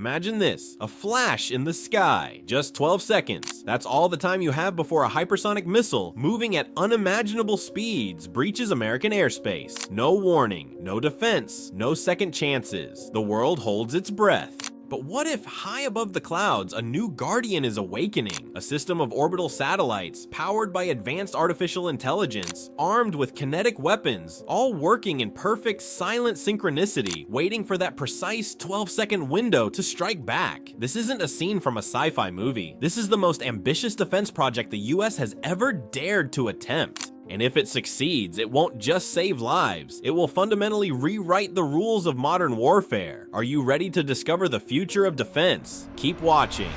Imagine this, a flash in the sky, just 12 seconds. That's all the time you have before a hypersonic missile, moving at unimaginable speeds, breaches American airspace. No warning, no defense, no second chances. The world holds its breath. But what if high above the clouds, a new guardian is awakening? A system of orbital satellites, powered by advanced artificial intelligence, armed with kinetic weapons, all working in perfect silent synchronicity, waiting for that precise 12-second window to strike back. This isn't a scene from a sci-fi movie. This is the most ambitious defense project the US has ever dared to attempt. And if it succeeds, it won't just save lives, it will fundamentally rewrite the rules of modern warfare. Are you ready to discover the future of defense? Keep watching.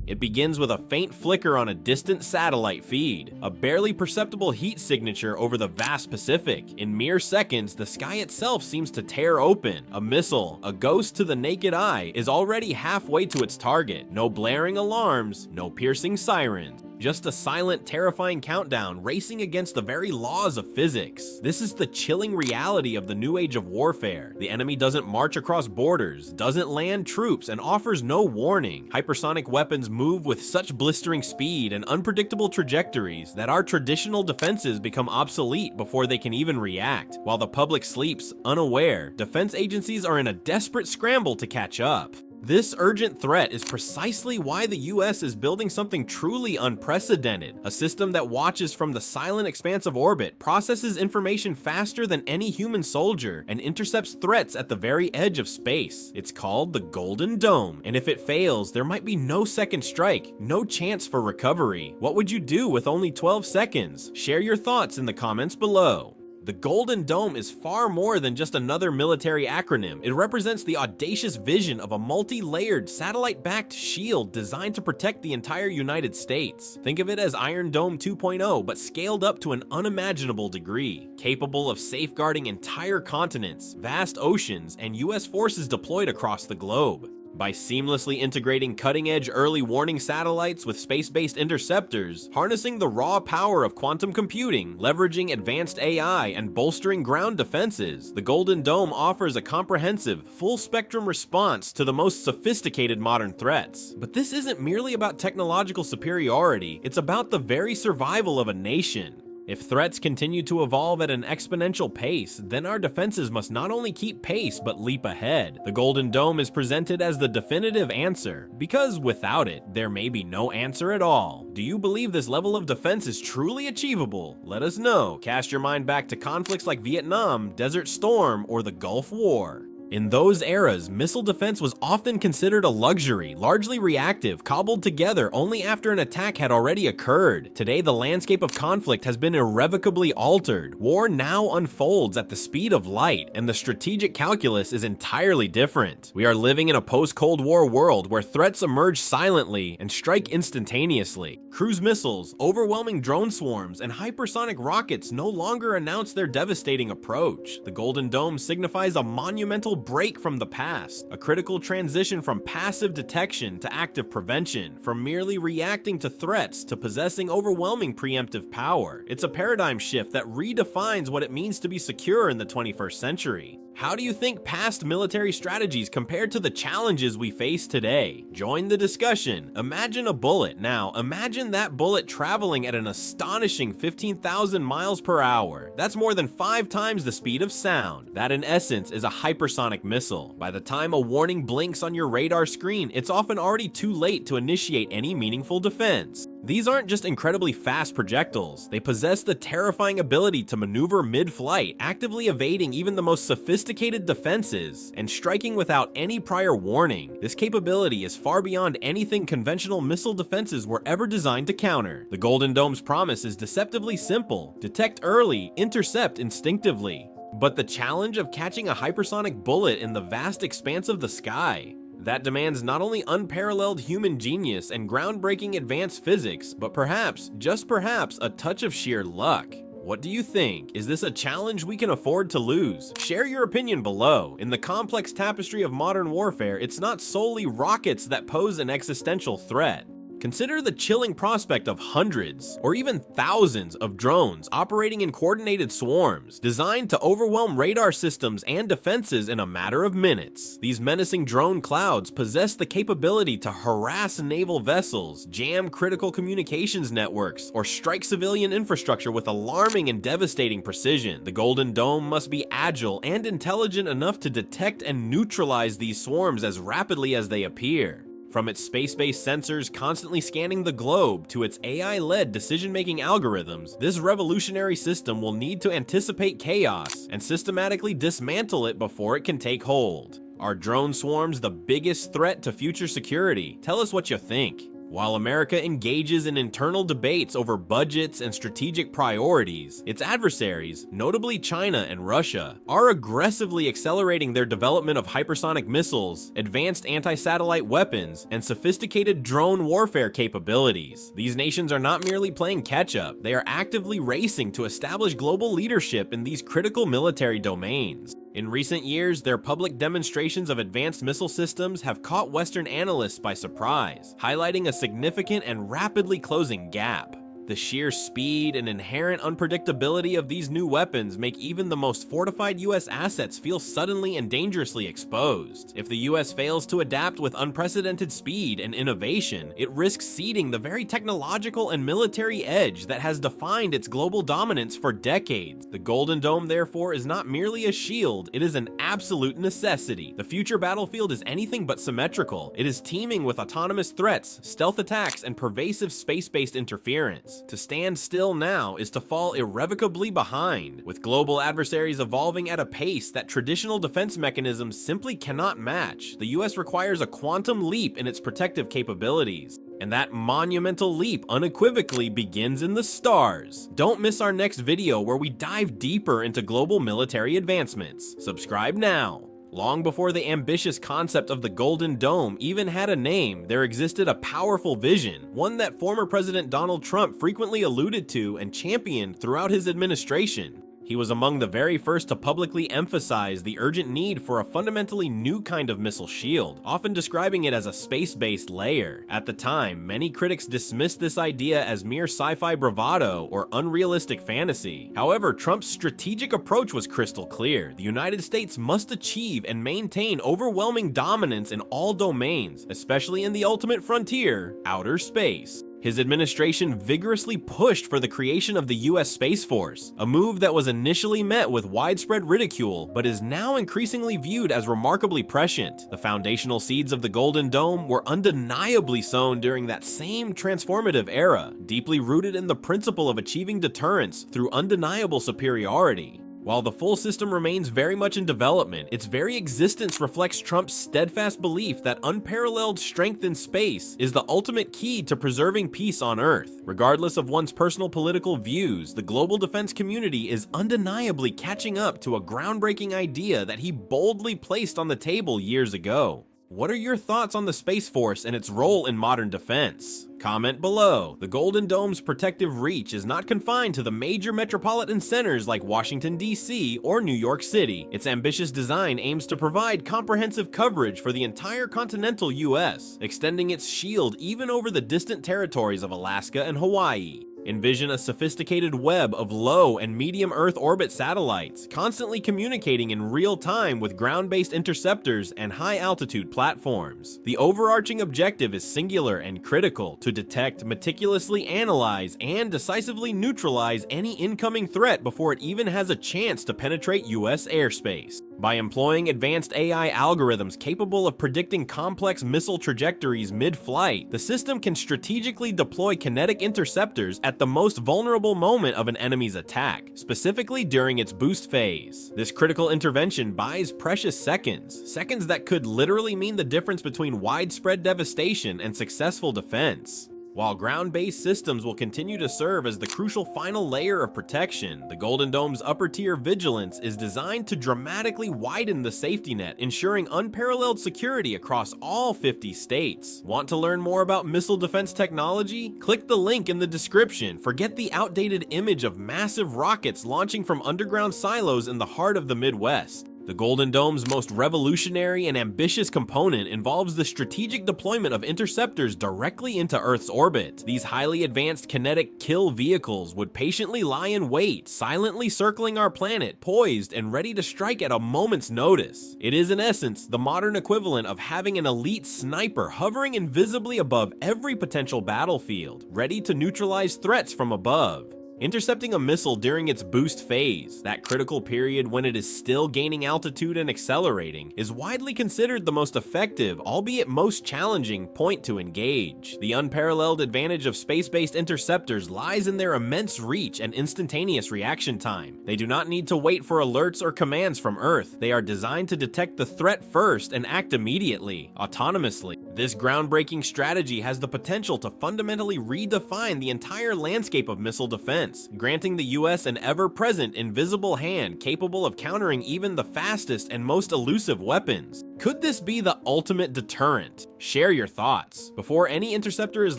It begins with a faint flicker on a distant satellite feed, a barely perceptible heat signature over the vast Pacific. In mere seconds, the sky itself seems to tear open. A missile, a ghost to the naked eye, is already halfway to its target. No blaring alarms, no piercing sirens. Just a silent, terrifying countdown racing against the very laws of physics. This is the chilling reality of the new age of warfare. The enemy doesn't march across borders, doesn't land troops, and offers no warning. Hypersonic weapons move with such blistering speed and unpredictable trajectories that our traditional defenses become obsolete before they can even react. While the public sleeps, unaware, defense agencies are in a desperate scramble to catch up. This urgent threat is precisely why the US is building something truly unprecedented, a system that watches from the silent expanse of orbit, processes information faster than any human soldier, and intercepts threats at the very edge of space. It's called the Golden Dome, and if it fails, there might be no second strike, no chance for recovery. What would you do with only 12 seconds? Share your thoughts in the comments below. The Golden Dome is far more than just another military acronym. It represents the audacious vision of a multi-layered, satellite-backed shield designed to protect the entire United States. Think of it as Iron Dome 2.0, but scaled up to an unimaginable degree. Capable of safeguarding entire continents, vast oceans, and US forces deployed across the globe. By seamlessly integrating cutting-edge early warning satellites with space-based interceptors, harnessing the raw power of quantum computing, leveraging advanced AI, and bolstering ground defenses, the Golden Dome offers a comprehensive, full-spectrum response to the most sophisticated modern threats. But this isn't merely about technological superiority, it's about the very survival of a nation. If threats continue to evolve at an exponential pace, then our defenses must not only keep pace but leap ahead. The Golden Dome is presented as the definitive answer, because without it, there may be no answer at all. Do you believe this level of defense is truly achievable? Let us know. Cast your mind back to conflicts like Vietnam, Desert Storm, or the Gulf War. In those eras, missile defense was often considered a luxury, largely reactive, cobbled together only after an attack had already occurred. Today, the landscape of conflict has been irrevocably altered. War now unfolds at the speed of light, and the strategic calculus is entirely different. We are living in a post-Cold War world where threats emerge silently and strike instantaneously. Cruise missiles, overwhelming drone swarms, and hypersonic rockets no longer announce their devastating approach. The Golden Dome signifies a monumental break from the past, a critical transition from passive detection to active prevention, from merely reacting to threats to possessing overwhelming preemptive power. It's a paradigm shift that redefines what it means to be secure in the 21st century. How do you think past military strategies compared to the challenges we face today? Join the discussion. Imagine a bullet. Now, imagine that bullet traveling at an astonishing 15,000 miles per hour. That's more than 5 times the speed of sound. That, in essence, is a hypersonic missile. By the time a warning blinks on your radar screen, it's often already too late to initiate any meaningful defense. These aren't just incredibly fast projectiles, they possess the terrifying ability to maneuver mid-flight, actively evading even the most sophisticated defenses, and striking without any prior warning. This capability is far beyond anything conventional missile defenses were ever designed to counter. The Golden Dome's promise is deceptively simple: detect early, intercept instinctively. But the challenge of catching a hypersonic bullet in the vast expanse of the sky, that demands not only unparalleled human genius and groundbreaking advanced physics, but perhaps, just perhaps, a touch of sheer luck. What do you think? Is this a challenge we can afford to lose? Share your opinion below. In the complex tapestry of modern warfare, it's not solely rockets that pose an existential threat. Consider the chilling prospect of hundreds or even thousands of drones operating in coordinated swarms, designed to overwhelm radar systems and defenses in a matter of minutes. These menacing drone clouds possess the capability to harass naval vessels, jam critical communications networks, or strike civilian infrastructure with alarming and devastating precision. The Golden Dome must be agile and intelligent enough to detect and neutralize these swarms as rapidly as they appear. From its space-based sensors constantly scanning the globe to its AI-led decision-making algorithms, this revolutionary system will need to anticipate chaos and systematically dismantle it before it can take hold. Are drone swarms the biggest threat to future security? Tell us what you think. While America engages in internal debates over budgets and strategic priorities, its adversaries, notably China and Russia, are aggressively accelerating their development of hypersonic missiles, advanced anti-satellite weapons, and sophisticated drone warfare capabilities. These nations are not merely playing catch-up, they are actively racing to establish global leadership in these critical military domains. In recent years, their public demonstrations of advanced missile systems have caught Western analysts by surprise, highlighting a significant and rapidly closing gap. The sheer speed and inherent unpredictability of these new weapons make even the most fortified US assets feel suddenly and dangerously exposed. If the US fails to adapt with unprecedented speed and innovation, it risks ceding the very technological and military edge that has defined its global dominance for decades. The Golden Dome, therefore, is not merely a shield, it is an absolute necessity. The future battlefield is anything but symmetrical. It is teeming with autonomous threats, stealth attacks, and pervasive space-based interference. To stand still now is to fall irrevocably behind, with global adversaries evolving at a pace that traditional defense mechanisms simply cannot match. The US requires a quantum leap in its protective capabilities, and that monumental leap unequivocally begins in the stars. Don't miss our next video where we dive deeper into global military advancements. Subscribe now. Long before the ambitious concept of the Golden Dome even had a name, there existed a powerful vision, one that former President Donald Trump frequently alluded to and championed throughout his administration. He was among the very first to publicly emphasize the urgent need for a fundamentally new kind of missile shield, often describing it as a space-based layer. At the time, many critics dismissed this idea as mere sci-fi bravado or unrealistic fantasy. However, Trump's strategic approach was crystal clear. The United States must achieve and maintain overwhelming dominance in all domains, especially in the ultimate frontier, outer space. His administration vigorously pushed for the creation of the US Space Force, a move that was initially met with widespread ridicule, but is now increasingly viewed as remarkably prescient. The foundational seeds of the Golden Dome were undeniably sown during that same transformative era, deeply rooted in the principle of achieving deterrence through undeniable superiority. While the full system remains very much in development, its very existence reflects Trump's steadfast belief that unparalleled strength in space is the ultimate key to preserving peace on Earth. Regardless of one's personal political views, the global defense community is undeniably catching up to a groundbreaking idea that he boldly placed on the table years ago. What are your thoughts on the Space Force and its role in modern defense? Comment below. The Golden Dome's protective reach is not confined to the major metropolitan centers like Washington, D.C. or New York City. Its ambitious design aims to provide comprehensive coverage for the entire continental U.S., extending its shield even over the distant territories of Alaska and Hawaii. Envision a sophisticated web of low and medium Earth orbit satellites, constantly communicating in real time with ground-based interceptors and high-altitude platforms. The overarching objective is singular and critical: to detect, meticulously analyze, and decisively neutralize any incoming threat before it even has a chance to penetrate US airspace. By employing advanced AI algorithms capable of predicting complex missile trajectories mid-flight, the system can strategically deploy kinetic interceptors at the most vulnerable moment of an enemy's attack, specifically during its boost phase. This critical intervention buys precious seconds, seconds that could literally mean the difference between widespread devastation and successful defense. While ground-based systems will continue to serve as the crucial final layer of protection, the Golden Dome's upper-tier vigilance is designed to dramatically widen the safety net, ensuring unparalleled security across all 50 states. Want to learn more about missile defense technology? Click the link in the description. Forget the outdated image of massive rockets launching from underground silos in the heart of the Midwest. The Golden Dome's most revolutionary and ambitious component involves the strategic deployment of interceptors directly into Earth's orbit. These highly advanced kinetic kill vehicles would patiently lie in wait, silently circling our planet, poised and ready to strike at a moment's notice. It is in essence the modern equivalent of having an elite sniper hovering invisibly above every potential battlefield, ready to neutralize threats from above. Intercepting a missile during its boost phase, that critical period when it is still gaining altitude and accelerating, is widely considered the most effective, albeit most challenging, point to engage. The unparalleled advantage of space-based interceptors lies in their immense reach and instantaneous reaction time. They do not need to wait for alerts or commands from Earth. They are designed to detect the threat first and act immediately, autonomously. This groundbreaking strategy has the potential to fundamentally redefine the entire landscape of missile defense, granting the US an ever-present invisible hand capable of countering even the fastest and most elusive weapons. Could this be the ultimate deterrent? Share your thoughts. Before any interceptor is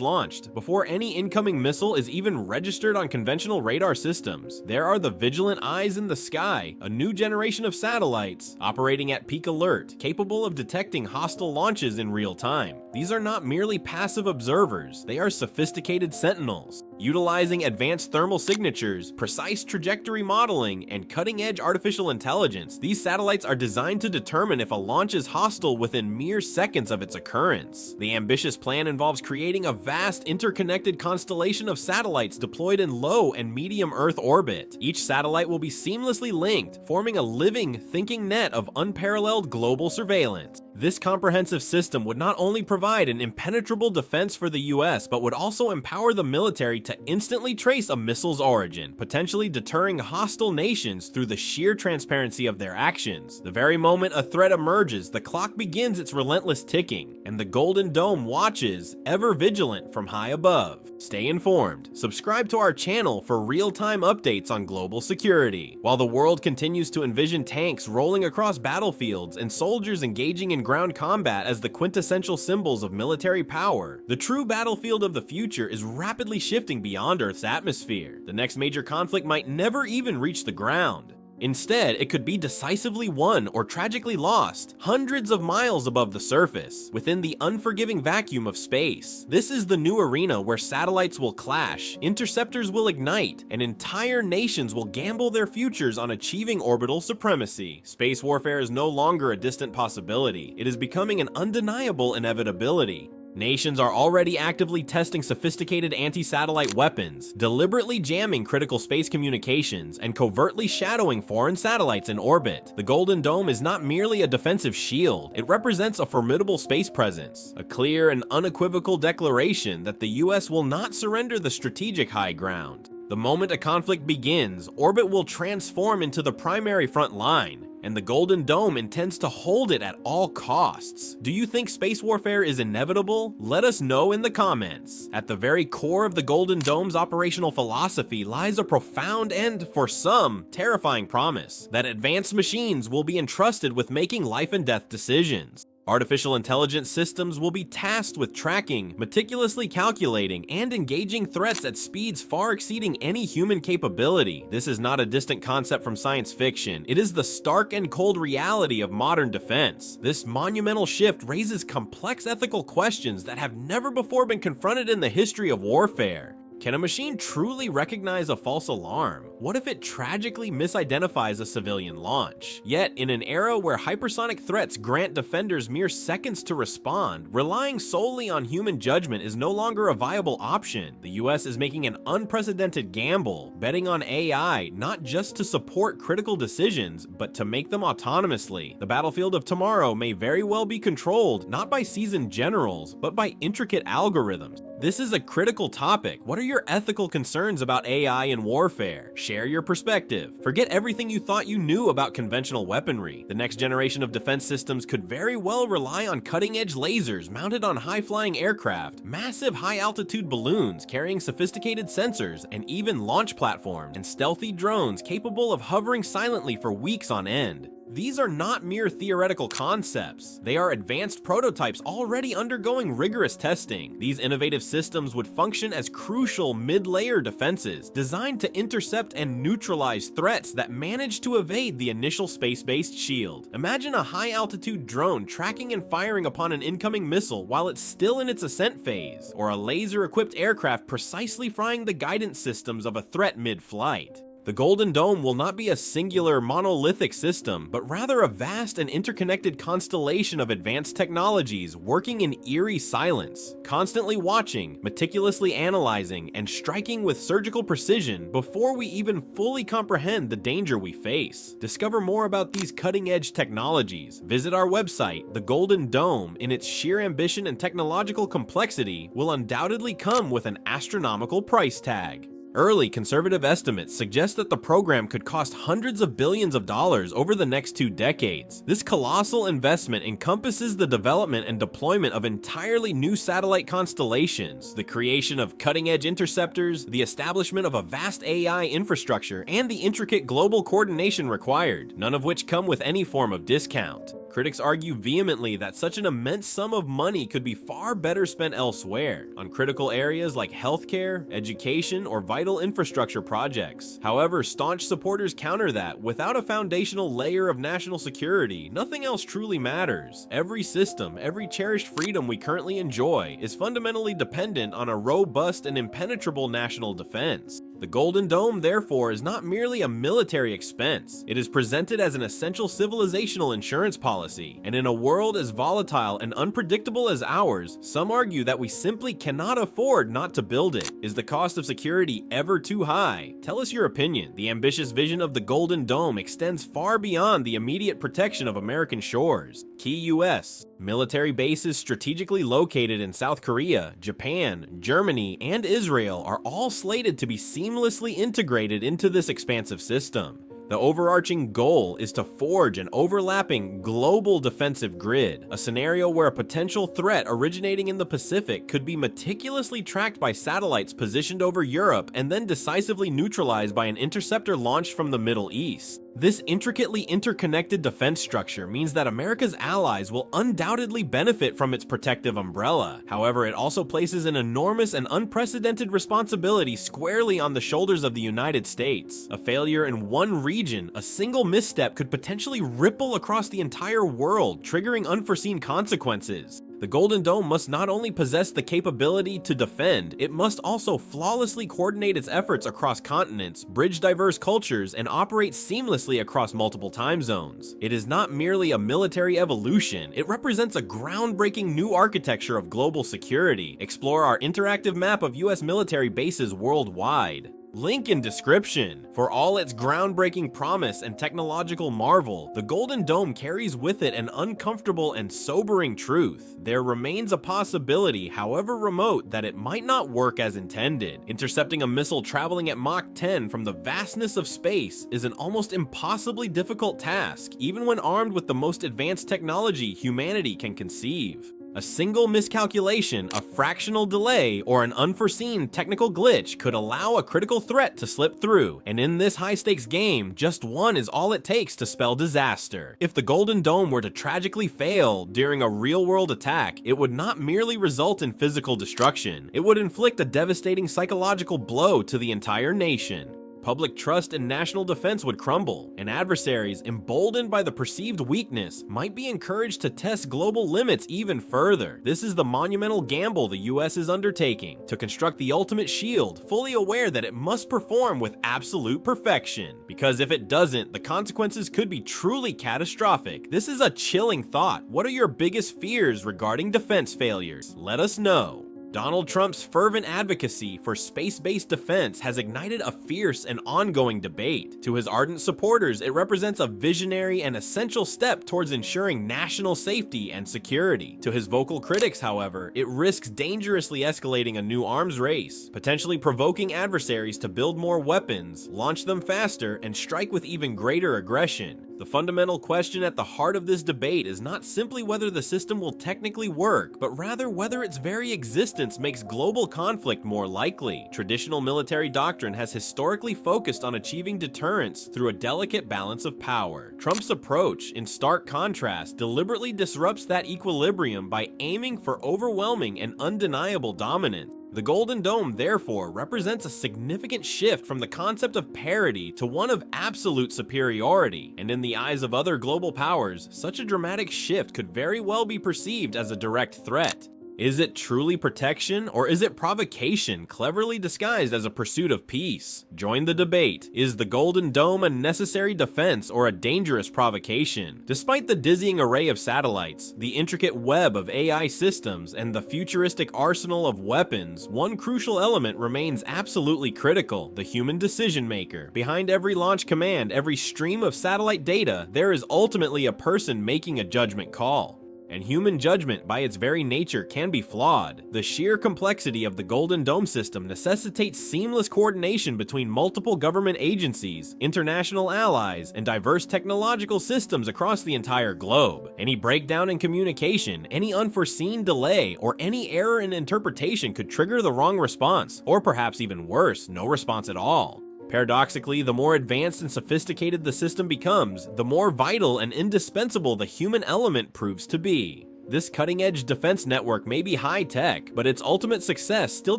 launched, before any incoming missile is even registered on conventional radar systems, there are the vigilant eyes in the sky, a new generation of satellites operating at peak alert, capable of detecting hostile launches in real time. These are not merely passive observers, they are sophisticated sentinels. Utilizing advanced thermal signatures, precise trajectory modeling, and cutting-edge artificial intelligence, these satellites are designed to determine if a launch is hostile within mere seconds of its occurrence. The ambitious plan involves creating a vast interconnected constellation of satellites deployed in low and medium Earth orbit. Each satellite will be seamlessly linked, forming a living, thinking net of unparalleled global surveillance. This comprehensive system would not only provide an impenetrable defense for the US, but would also empower the military to instantly trace a missile's origin, potentially deterring hostile nations through the sheer transparency of their actions. The very moment a threat emerges, the clock begins its relentless ticking, and the Golden Dome watches, ever vigilant from high above. Stay informed. Subscribe to our channel for real-time updates on global security. While the world continues to envision tanks rolling across battlefields and soldiers engaging in ground combat as the quintessential symbols of military power, the true battlefield of the future is rapidly shifting beyond Earth's atmosphere. The next major conflict might never even reach the ground. Instead, it could be decisively won or tragically lost, hundreds of miles above the surface, within the unforgiving vacuum of space. This is the new arena where satellites will clash, interceptors will ignite, and entire nations will gamble their futures on achieving orbital supremacy. Space warfare is no longer a distant possibility. It is becoming an undeniable inevitability. Nations are already actively testing sophisticated anti-satellite weapons, deliberately jamming critical space communications, and covertly shadowing foreign satellites in orbit. The Golden Dome is not merely a defensive shield, it represents a formidable space presence, a clear and unequivocal declaration that the US will not surrender the strategic high ground. The moment a conflict begins, orbit will transform into the primary front line, and the Golden Dome intends to hold it at all costs. Do you think space warfare is inevitable? Let us know in the comments. At the very core of the Golden Dome's operational philosophy lies a profound and, for some, terrifying promise that advanced machines will be entrusted with making life and death decisions. Artificial intelligence systems will be tasked with tracking, meticulously calculating, and engaging threats at speeds far exceeding any human capability. This is not a distant concept from science fiction. It is the stark and cold reality of modern defense. This monumental shift raises complex ethical questions that have never before been confronted in the history of warfare. Can a machine truly recognize a false alarm? What if it tragically misidentifies a civilian launch? Yet, in an era where hypersonic threats grant defenders mere seconds to respond, relying solely on human judgment is no longer a viable option. The US is making an unprecedented gamble, betting on AI not just to support critical decisions, but to make them autonomously. The battlefield of tomorrow may very well be controlled not by seasoned generals, but by intricate algorithms. This is a critical topic. What are your ethical concerns about AI in warfare? Share your perspective. Forget everything you thought you knew about conventional weaponry. The next generation of defense systems could very well rely on cutting-edge lasers mounted on high-flying aircraft, massive high-altitude balloons carrying sophisticated sensors, and even launch platforms and stealthy drones capable of hovering silently for weeks on end. These are not mere theoretical concepts. They are advanced prototypes already undergoing rigorous testing. These innovative systems would function as crucial mid-layer defenses designed to intercept and neutralize threats that manage to evade the initial space-based shield. Imagine a high-altitude drone tracking and firing upon an incoming missile while it's still in its ascent phase, or a laser-equipped aircraft precisely frying the guidance systems of a threat mid-flight. The Golden Dome will not be a singular monolithic system, but rather a vast and interconnected constellation of advanced technologies working in eerie silence, constantly watching, meticulously analyzing, and striking with surgical precision before we even fully comprehend the danger we face. Discover more about these cutting-edge technologies. Visit our website. The Golden Dome, in its sheer ambition and technological complexity, will undoubtedly come with an astronomical price tag. Early conservative estimates suggest that the program could cost hundreds of billions of dollars over the next 2 decades. This colossal investment encompasses the development and deployment of entirely new satellite constellations, the creation of cutting-edge interceptors, the establishment of a vast AI infrastructure, and the intricate global coordination required, none of which come with any form of discount. Critics argue vehemently that such an immense sum of money could be far better spent elsewhere, on critical areas like healthcare, education, or vital infrastructure projects. However, staunch supporters counter that without a foundational layer of national security, nothing else truly matters. Every system, every cherished freedom we currently enjoy is fundamentally dependent on a robust and impenetrable national defense. The Golden Dome, therefore, is not merely a military expense. It is presented as an essential civilizational insurance policy, and in a world as volatile and unpredictable as ours, some argue that we simply cannot afford not to build it. Is the cost of security ever too high? Tell us your opinion. The ambitious vision of the Golden Dome extends far beyond the immediate protection of American shores. Key U.S. military bases strategically located in South Korea, Japan, Germany, and Israel are all slated to be seamlessly integrated into this expansive system. The overarching goal is to forge an overlapping global defensive grid, a scenario where a potential threat originating in the Pacific could be meticulously tracked by satellites positioned over Europe and then decisively neutralized by an interceptor launched from the Middle East. This intricately interconnected defense structure means that America's allies will undoubtedly benefit from its protective umbrella. However, it also places an enormous and unprecedented responsibility squarely on the shoulders of the United States. A failure in one region, a single misstep, could potentially ripple across the entire world, triggering unforeseen consequences. The Golden Dome must not only possess the capability to defend, it must also flawlessly coordinate its efforts across continents, bridge diverse cultures, and operate seamlessly across multiple time zones. It is not merely a military evolution, it represents a groundbreaking new architecture of global security. Explore our interactive map of US military bases worldwide. Link in description. For all its groundbreaking promise and technological marvel, the Golden Dome carries with it an uncomfortable and sobering truth. There remains a possibility, however remote, that it might not work as intended. Intercepting a missile traveling at Mach 10 from the vastness of space is an almost impossibly difficult task, even when armed with the most advanced technology humanity can conceive. A single miscalculation, a fractional delay, or an unforeseen technical glitch could allow a critical threat to slip through, and in this high-stakes game, just one is all it takes to spell disaster. If the Golden Dome were to tragically fail during a real-world attack, it would not merely result in physical destruction, it would inflict a devastating psychological blow to the entire nation. Public trust in national defense would crumble, and adversaries, emboldened by the perceived weakness, might be encouraged to test global limits even further. This is the monumental gamble the US is undertaking, to construct the ultimate shield, fully aware that it must perform with absolute perfection. Because if it doesn't, the consequences could be truly catastrophic. This is a chilling thought. What are your biggest fears regarding defense failures? Let us know. Donald Trump's fervent advocacy for space-based defense has ignited a fierce and ongoing debate. To his ardent supporters, it represents a visionary and essential step towards ensuring national safety and security. To his vocal critics, however, it risks dangerously escalating a new arms race, potentially provoking adversaries to build more weapons, launch them faster, and strike with even greater aggression. The fundamental question at the heart of this debate is not simply whether the system will technically work, but rather whether its very existence makes global conflict more likely. Traditional military doctrine has historically focused on achieving deterrence through a delicate balance of power. Trump's approach, in stark contrast, deliberately disrupts that equilibrium by aiming for overwhelming and undeniable dominance. The Golden Dome, therefore, represents a significant shift from the concept of parity to one of absolute superiority, and in the eyes of other global powers, such a dramatic shift could very well be perceived as a direct threat. Is it truly protection, or is it provocation cleverly disguised as a pursuit of peace? Join the debate. Is the Golden Dome a necessary defense or a dangerous provocation? Despite the dizzying array of satellites, the intricate web of AI systems, and the futuristic arsenal of weapons, one crucial element remains absolutely critical: the human decision maker. Behind every launch command, every stream of satellite data, there is ultimately a person making a judgment call. And human judgment, by its very nature, can be flawed. The sheer complexity of the Golden Dome system necessitates seamless coordination between multiple government agencies, international allies, and diverse technological systems across the entire globe. Any breakdown in communication, any unforeseen delay, or any error in interpretation could trigger the wrong response, or perhaps even worse, no response at all. Paradoxically, the more advanced and sophisticated the system becomes, the more vital and indispensable the human element proves to be. This cutting-edge defense network may be high-tech, but its ultimate success still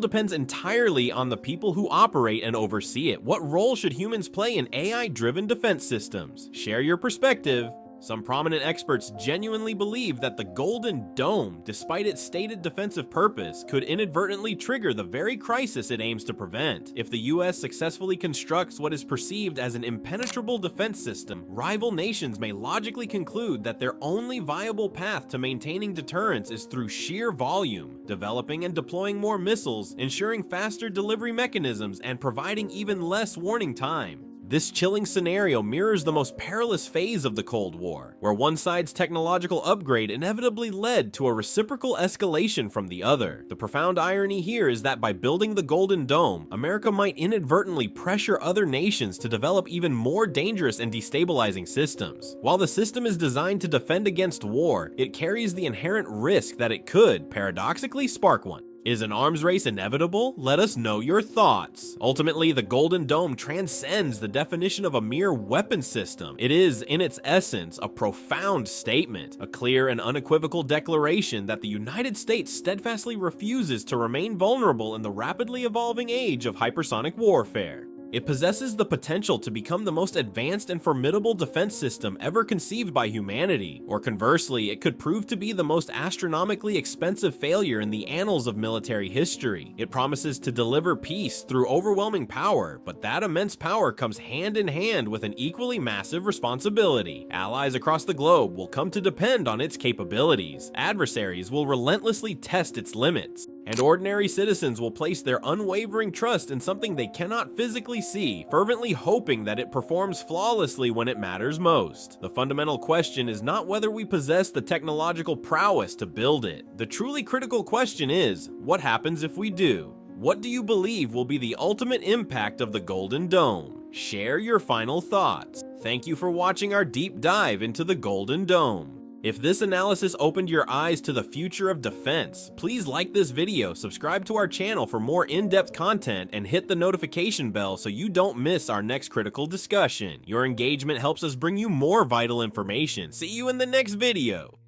depends entirely on the people who operate and oversee it. What role should humans play in AI-driven defense systems? Share your perspective. Some prominent experts genuinely believe that the Golden Dome, despite its stated defensive purpose, could inadvertently trigger the very crisis it aims to prevent. If the US successfully constructs what is perceived as an impenetrable defense system, rival nations may logically conclude that their only viable path to maintaining deterrence is through sheer volume, developing and deploying more missiles, ensuring faster delivery mechanisms, and providing even less warning time. This chilling scenario mirrors the most perilous phase of the Cold War, where one side's technological upgrade inevitably led to a reciprocal escalation from the other. The profound irony here is that by building the Golden Dome, America might inadvertently pressure other nations to develop even more dangerous and destabilizing systems. While the system is designed to defend against war, it carries the inherent risk that it could, paradoxically, spark one. Is an arms race inevitable? Let us know your thoughts. Ultimately, the Golden Dome transcends the definition of a mere weapon system. It is, in its essence, a profound statement, a clear and unequivocal declaration that the United States steadfastly refuses to remain vulnerable in the rapidly evolving age of hypersonic warfare. It possesses the potential to become the most advanced and formidable defense system ever conceived by humanity, or conversely, it could prove to be the most astronomically expensive failure in the annals of military history. It promises to deliver peace through overwhelming power, but that immense power comes hand in hand with an equally massive responsibility. Allies across the globe will come to depend on its capabilities. Adversaries will relentlessly test its limits. And ordinary citizens will place their unwavering trust in something they cannot physically see, fervently hoping that it performs flawlessly when it matters most. The fundamental question is not whether we possess the technological prowess to build it. The truly critical question is, what happens if we do? What do you believe will be the ultimate impact of the Golden Dome? Share your final thoughts. Thank you for watching our deep dive into the Golden Dome. If this analysis opened your eyes to the future of defense, please like this video, subscribe to our channel for more in-depth content, and hit the notification bell so you don't miss our next critical discussion. Your engagement helps us bring you more vital information. See you in the next video!